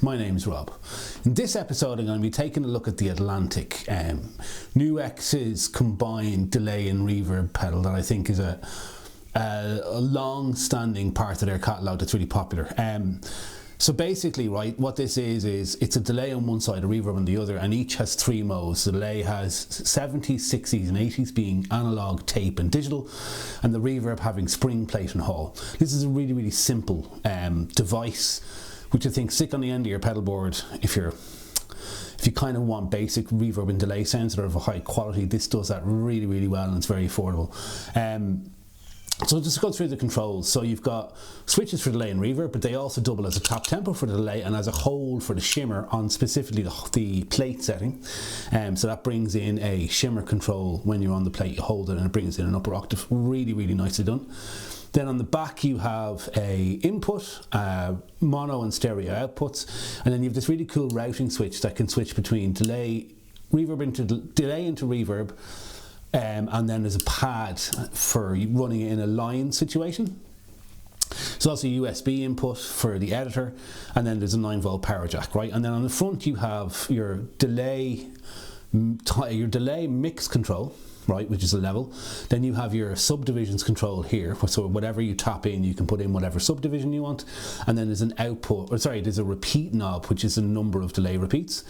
my name's Rob. In this episode I'm going to be taking a look at the Atlantic, NUX's combined delay and reverb pedal that I think is a long-standing part of their catalogue that's really popular. So basically, right, what this is it's a delay on one side, a reverb on the other, and each has three modes. The delay has 70s, 60s and 80s being analog, tape and digital, and the reverb having spring, plate and hall. This is a really, really simple device, which I think stick on the end of your pedal board if you kind of want basic reverb and delay sounds that are of a high quality. This does that really, really well, and it's very affordable. So just go through the controls. So you've got switches for delay and reverb, but they also double as a top tempo for the delay and as a hold for the shimmer on specifically the plate setting. So that brings in a shimmer control. When you're on the plate, you hold it and it brings in an upper octave. Really, really nicely done. Then on the back you have a input, mono and stereo outputs, and then you have this really cool routing switch that can switch between delay into reverb. And then there's a pad for running it in a line situation. There's also a USB input for the editor, and then there's a 9-volt power jack, right? And then on the front you have your delay mix control, right, which is a level. Then you have your subdivisions control here, so whatever you tap in, you can put in whatever subdivision you want. And then there's there's a repeat knob, which is a number of delay repeats.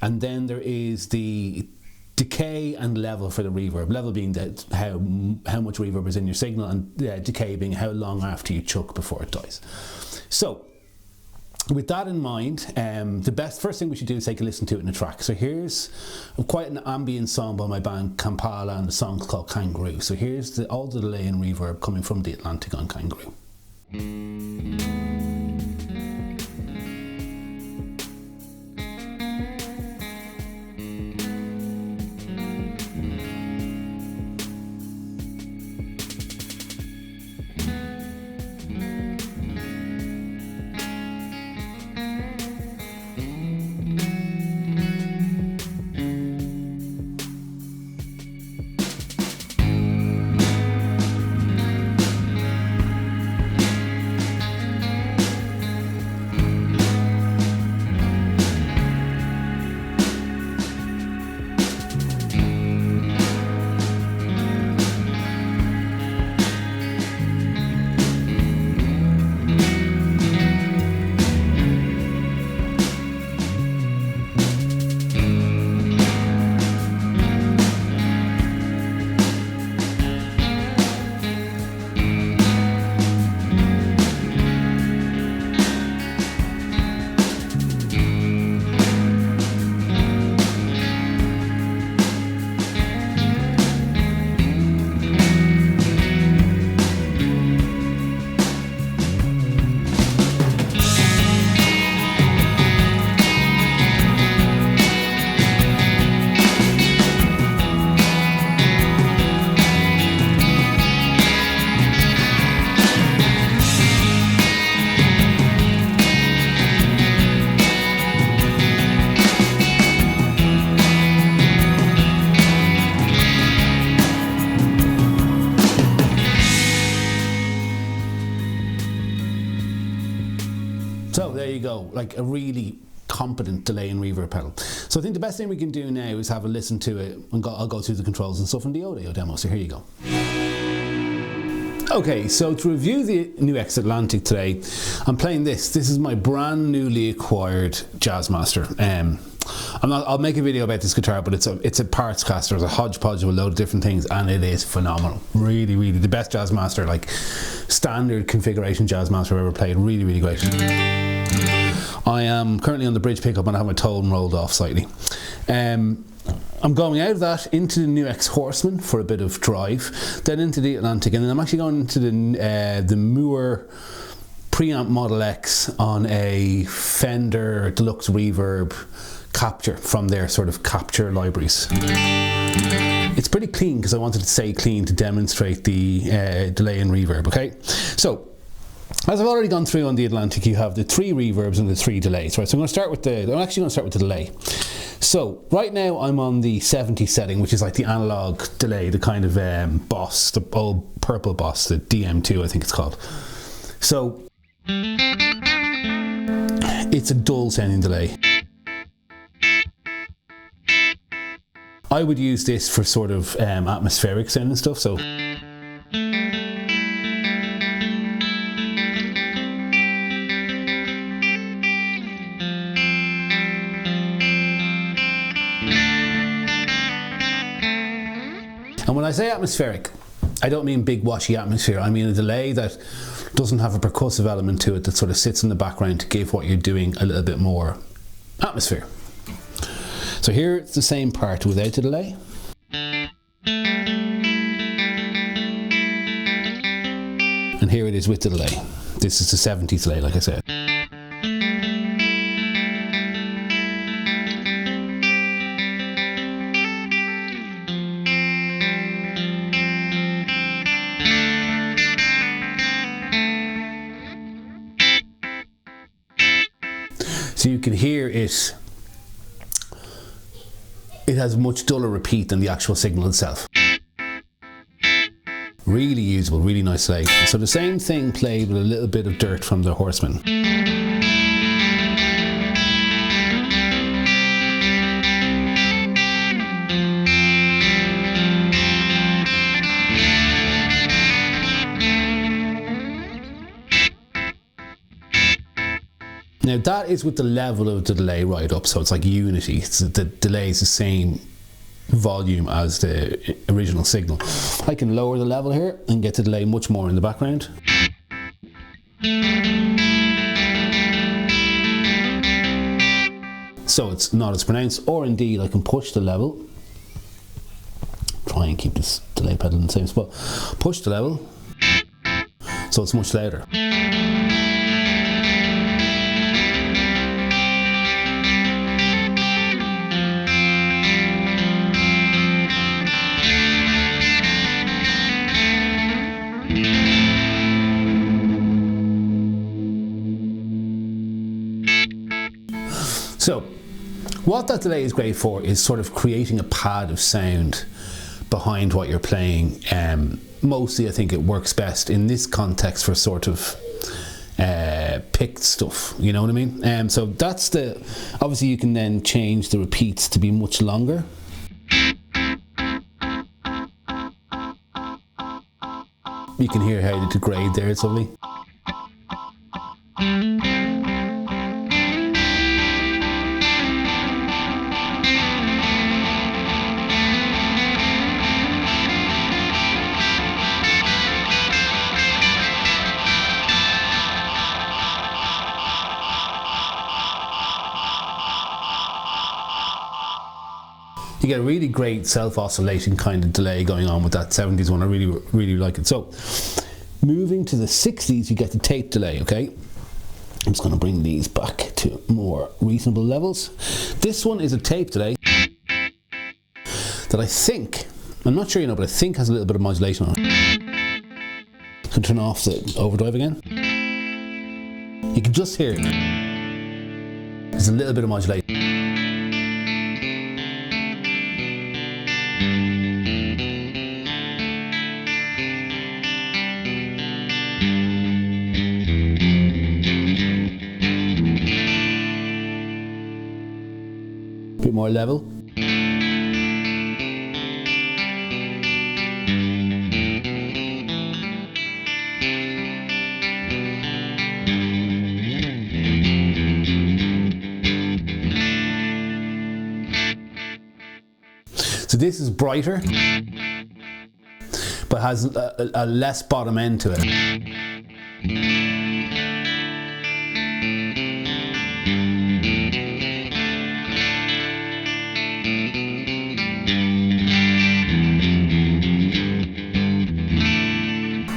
And then there is the decay and level for the reverb. Level being that how much reverb is in your signal, and decay being how long after you chuck before it dies. So with that in mind, the first thing we should do is take a listen to it in a track. So here's quite an ambient song by my band Kampala, and the song's called Kangaroo. So here's all the delay and reverb coming from the Atlantic on Kangaroo. So there you go, like a really competent delay and reverb pedal. So I think the best thing we can do now is have a listen to it, and I'll go through the controls and stuff in the audio demo. So here you go. Okay, so to review the NUX Atlantic today, I'm playing this. This is my brand newly acquired Jazzmaster. I'll make a video about this guitar, but it's a parts caster. It's a hodgepodge of a load of different things, and it is phenomenal. Really, really the best Jazzmaster, like standard configuration Jazzmaster I've ever played. Really, really great. I am currently on the bridge pickup and I have my tone rolled off slightly. I'm going out of that into the NUX Horseman for a bit of drive, then into the Atlantic, and then I'm actually going into the Moore preamp Model X on a Fender Deluxe Reverb capture from their sort of capture libraries. It's pretty clean because I wanted to say clean to demonstrate the delay and reverb. Okay, so as I've already gone through on the Atlantic, you have the 3 reverbs and the 3 delays, right? So I'm actually going to start with the delay. So right now I'm on the 70 setting, which is like the analog delay, the kind of Boss, the old purple Boss, the DM2 I think it's called. So it's a dull sounding delay. I would use this for sort of atmospheric sound and stuff, so. And when I say atmospheric, I don't mean big washy atmosphere. I mean a delay that doesn't have a percussive element to it, that sort of sits in the background to give what you're doing a little bit more atmosphere. So here it's the same part without the delay. And here it is with the delay. This is the 70s delay, like I said. So you can hear it has a much duller repeat than the actual signal itself. Really usable, really nice delay. So the same thing played with a little bit of dirt from the Horseman. Now that is with the level of the delay right up, so it's like unity. The delay is the same volume as the original signal. I can lower the level here and get the delay much more in the background. So it's not as pronounced, or indeed I can push the level. Try and keep this delay pedal in the same spot. Push the level, so it's much louder. So, what that delay is great for is sort of creating a pad of sound behind what you're playing. Mostly I think it works best in this context for sort of picked stuff, you know what I mean? So that's obviously you can then change the repeats to be much longer. You can hear how they degrade there, it's lovely. You get a really great self-oscillating kind of delay going on with that 70s one. I really like it. So, moving to the 60s, you get the tape delay, okay? I'm just going to bring these back to more reasonable levels. This one is a tape delay that I think, I'm not sure you know, but I think has a little bit of modulation on it. I can turn off the overdrive again. You can just hear it. There's a little bit of modulation. Bit more level. So this is brighter, but has a less bottom end to it.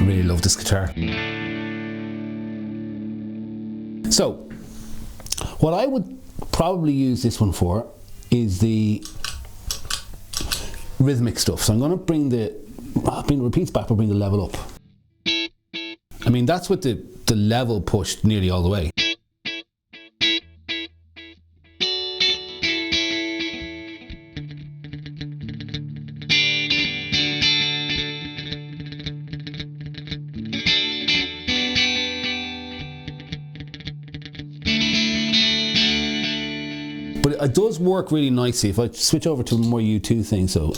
Really love this guitar. So, what I would probably use this one for is the rhythmic stuff. So I'm going to bring the repeats back, but bring the level up. I mean, that's with the level pushed nearly all the way. it does work really nicely. If I switch over to a more U2 thing, so.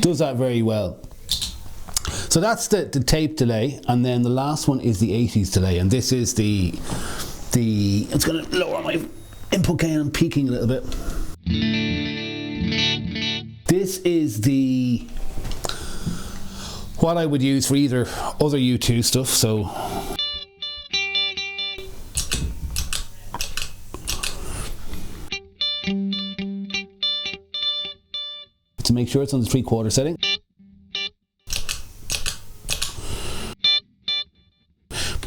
Does that very well. So that's the tape delay, and then the last one is the 80s delay, and this is the it's going to lower my input gain. I'm peaking a little bit. This is what I would use for either other U2 stuff. So to make sure it's on the 3/4 setting.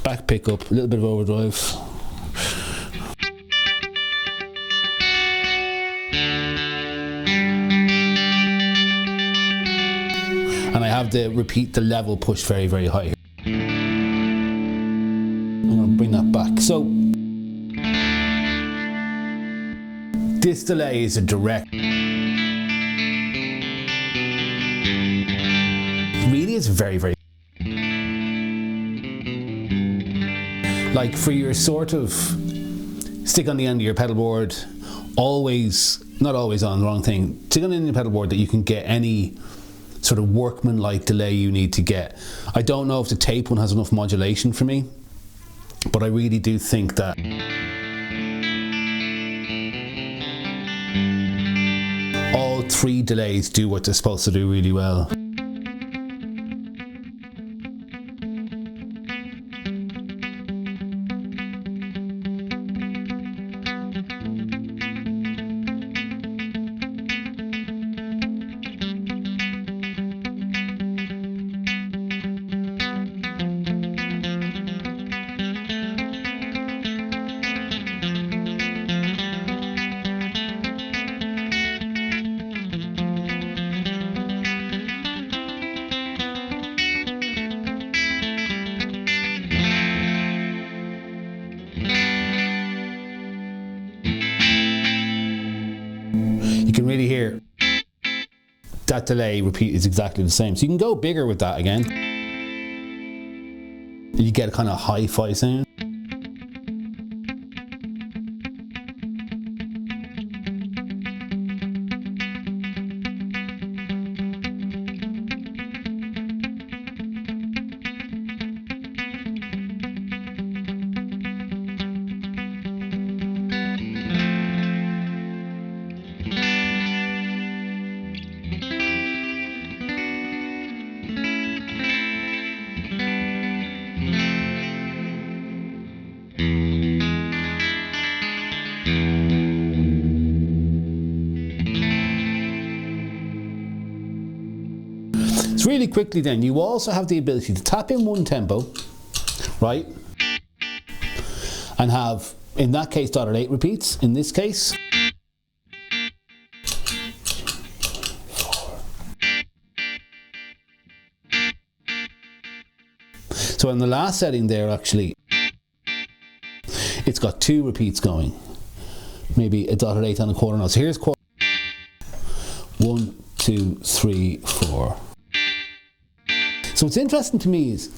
Back pickup, a little bit of overdrive. And I have to repeat the level pushed very, very high. I'm going to bring that back. So this delay is a direct. Really is very, very like for your sort of stick on the end of your pedal board, always, not always on, the wrong thing, stick on the end of your pedal board that you can get any sort of workman-like delay you need to get. I don't know if the tape one has enough modulation for me, but I really do think that all three delays do what they're supposed to do really well. You can really hear that delay repeat is exactly the same. So you can go bigger with that again. You get a kind of hi-fi sound. Really quickly then, you also have the ability to tap in one tempo, right? And have, in that case, .8 repeats. In this case, 4. So in the last setting there, actually, it's got 2 repeats going. Maybe a .8 and a quarter note. So here's quarter. 1, 2, 3, 4. So what's interesting to me is,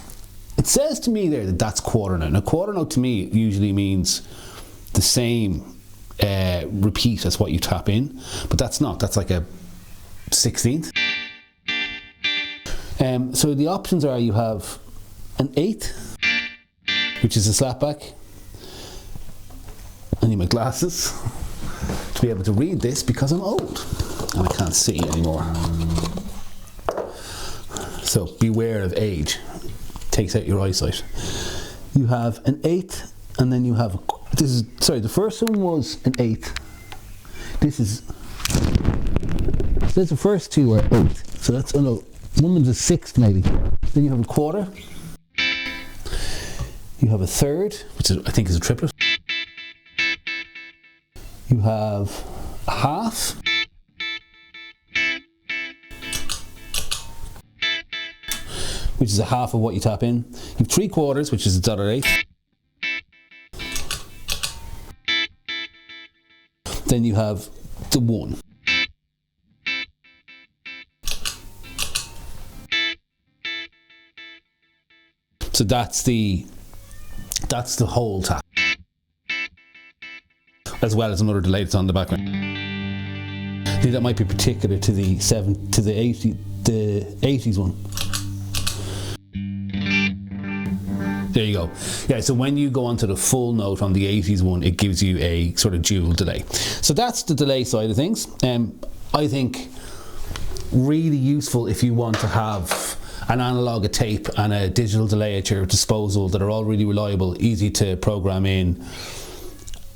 it says to me there that that's quarter note. Now quarter note to me usually means the same repeat as what you tap in, but that's not, that's like a 16th. So the options are, you have an 8th, which is a slapback. I need my glasses to be able to read this because I'm old and I can't see anymore. So beware of age, takes out your eyesight. You have an 8th, and then you have, this is, sorry, the first one was an 8th. This is, so the first two are 8th. So that's, oh no, one of them's a 6th maybe. Then you have a quarter. You have a third, which is, I think is a triplet. You have a half. Which is a half of what you tap in. You have 3/4, which is a $1.08. Then you have the 1. So that's the whole tap, as well as another delay that's on the background. I think that might be particular to the 80s one. There you go. Yeah, so when you go onto the full note on the 80s one, it gives you a sort of dual delay. So that's the delay side of things. I think really useful if you want to have an analog, a tape and a digital delay at your disposal that are all really reliable, easy to program in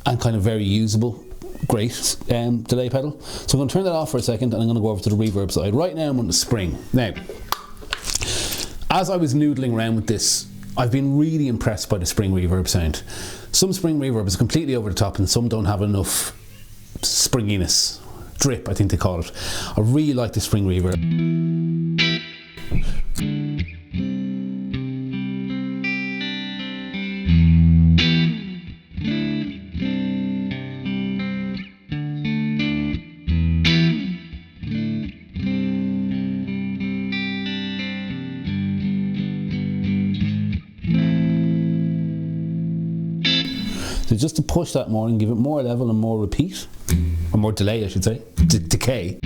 and kind of very usable. Great delay pedal. So I'm going to turn that off for a second and I'm going to go over to the reverb side. Right now I'm on the spring. Now, as I was noodling around with this, I've been really impressed by the spring reverb sound. Some spring reverb is completely over the top and some don't have enough springiness. Drip, I think they call it. I really like the spring reverb. So just to push that more and give it more level and more repeat, or more delay I should say, decay.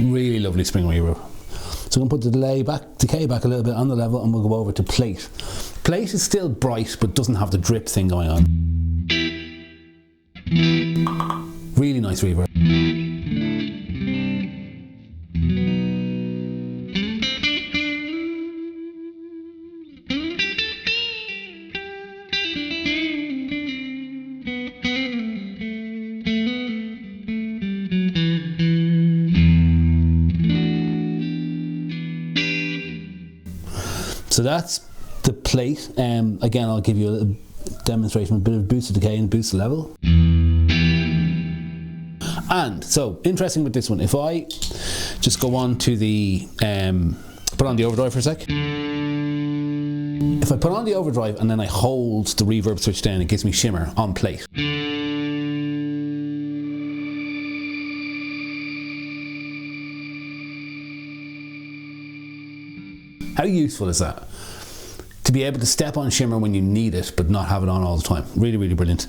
Really lovely spring reverb. So I'm going to put the decay back a little bit on the level and we'll go over to plate. Plate is still bright but doesn't have the drip thing going on. Really nice reverb. So that's the plate. Again, I'll give you a little demonstration, a bit of boost of decay and boost of level. And so, interesting with this one, if I just go on to the, put on the overdrive for a sec. If I put on the overdrive and then I hold the reverb switch down, it gives me shimmer on plate. How useful is that? To be able to step on shimmer when you need it, but not have it on all the time. Really, really brilliant.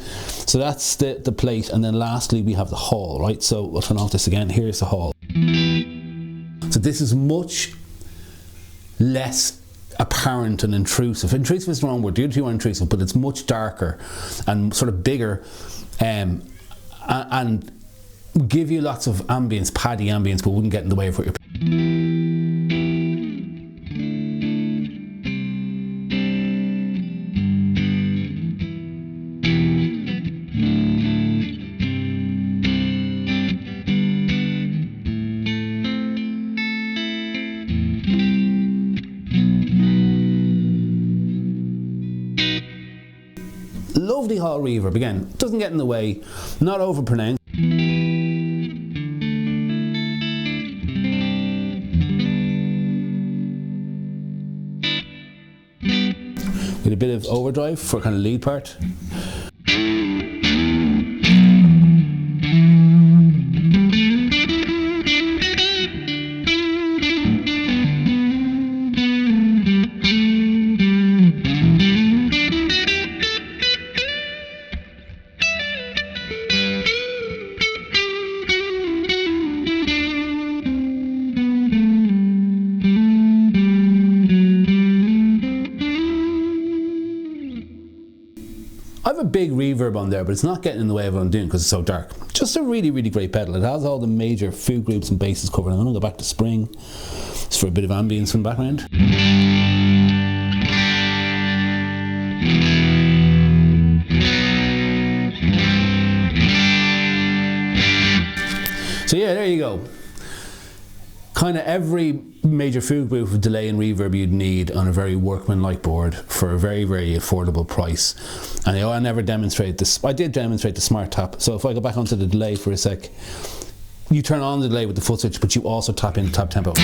So that's the plate, and then lastly we have the hall, right? So we'll turn off this again. Here's the hall. So this is much less apparent and intrusive. Intrusive is the wrong word. The other two are intrusive, but it's much darker and sort of bigger, and give you lots of ambience, paddy ambience, but wouldn't get in the way of what you're. Lovely hall reverb, again, doesn't get in the way, not over pronounced. With a bit of overdrive for kind of lead part. big reverb on there, but it's not getting in the way of what I'm doing because it's so dark. Just a really, really great pedal. It has all the major food groups and basses covered. I'm going to go back to spring just for a bit of ambience from the background. So yeah, there you go. Kind of every major food group of delay and reverb you'd need on a very workmanlike board for a very, very affordable price. And I never demonstrated this. I did demonstrate the smart tap. So if I go back onto the delay for a sec, you turn on the delay with the foot switch, but you also tap into tap tempo.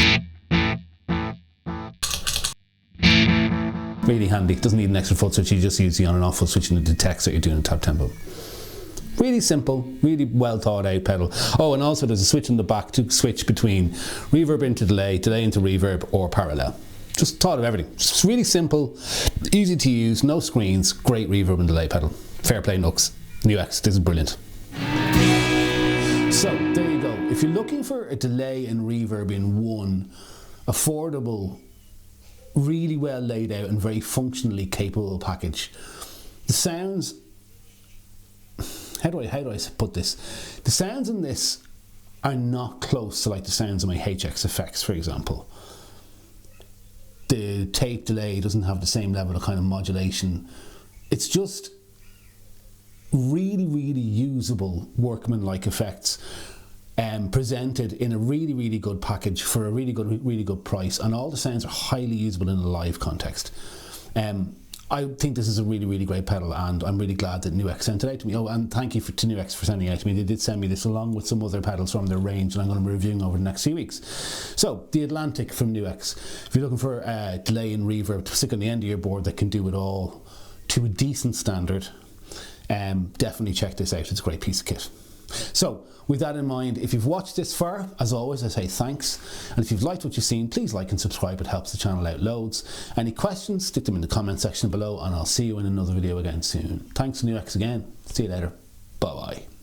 Really handy. Doesn't need an extra foot switch. You just use the on and off foot switch and it detects that you're doing tap tempo. Really simple, really well thought out pedal. Oh, and also there's a switch in the back to switch between reverb into delay, delay into reverb, or parallel. Just thought of everything. It's really simple, easy to use, no screens, great reverb and delay pedal. Fair play, NUX. NUX, this is brilliant. So, there you go. If you're looking for a delay and reverb in one affordable, really well laid out and very functionally capable package, the sounds, how do I put this? The sounds in this are not close to like the sounds of my HX effects, for example. The tape delay doesn't have the same level of kind of modulation. It's just really, really usable workman-like effects presented in a really, really good package for a really good price, and all the sounds are highly usable in a live context. I think this is a really, really great pedal, and I'm really glad that NUX sent it out to me. Oh, and thank you to NUX for sending it out to me. They did send me this along with some other pedals from their range, and I'm going to be reviewing over the next few weeks. So, the Atlantic from NUX. If you're looking for delay and reverb to stick on the end of your board that can do it all to a decent standard, definitely check this out. It's a great piece of kit. So, with that in mind, if you've watched this far, as always, I say thanks. And if you've liked what you've seen, please like and subscribe. It helps the channel out loads. Any questions, stick them in the comment section below, and I'll see you in another video again soon. Thanks to NUX again. See you later. Bye-bye.